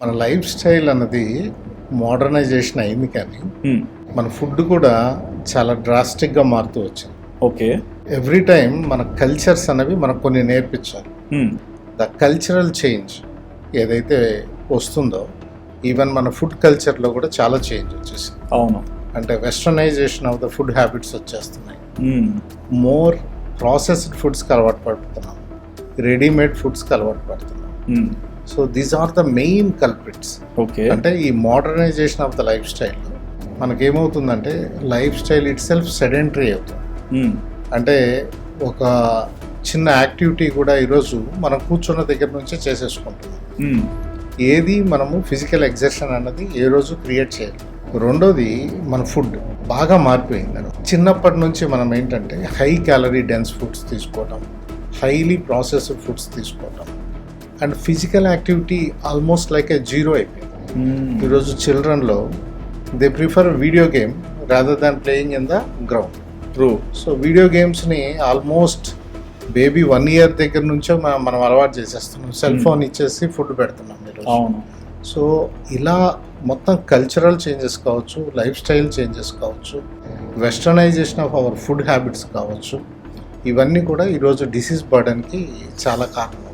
మన life style అన్నది modernisation అయింది, కానీ మన ఫుడ్ కూడా చాలా డ్రాస్టిక్గా మారుతూ వచ్చింది. ఓకే. ఎవ్రీ టైం మన కల్చర్స్ అనేవి మనకు కొన్ని నేర్పించాలి. ద కల్చరల్ చేంజ్ ఏదైతే వస్తుందో, ఈవెన్ మన ఫుడ్ కల్చర్లో కూడా చాలా చేంజ్ వచ్చేసింది. అవును. అంటే westernization of the food habits వచ్చేస్తున్నాయి. మోర్ ప్రాసెస్డ్ ఫుడ్స్కి అలవాటు పడుతున్నాం, రెడీమేడ్ ఫుడ్స్కి అలవాటు పడుతున్నాం. So these are the main culprits. Okay. అంటే ఈ modernization of the lifestyle మనకేమవుతుందంటే lifestyle itself sedentary అవుతుంది. అంటే ఒక చిన్న యాక్టివిటీ కూడా ఈరోజు మనం కూర్చున్న దగ్గర నుంచే చేసేసుకుంటున్నాం. ఏది మనము ఫిజికల్ ఎగ్జర్షన్ అన్నది ఏ రోజు క్రియేట్ చేయాలి. రెండోది మన ఫుడ్ బాగా మారిపోయింది. చిన్నప్పటి నుంచి మనం ఏంటంటే హై క్యాలరీ డెన్స్ ఫుడ్స్ తీసుకోవటం, హైలీ ప్రాసెస్డ్ ఫుడ్స్ తీసుకోవటం, and physical activity almost like a zero అయిపోయింది. ఈరోజు చిల్డ్రన్లో they prefer video game rather than playing in the ground. True. So video గేమ్స్ని ఆల్మోస్ట్ బేబీ 1 year దగ్గర నుంచో మనం అలవాటు చేసేస్తున్నాం. సెల్ ఫోన్ ఇచ్చేసి ఫుడ్ పెడుతున్నాం ఈరోజు. అవును. సో ఇలా మొత్తం కల్చరల్ చేంజెస్ కావచ్చు, లైఫ్ స్టైల్ చేంజెస్ కావచ్చు, westernisation of our food habits కావచ్చు, ఇవన్నీ కూడా ఈరోజు డిసీజ్ బర్డన్కి చాలా కారణం.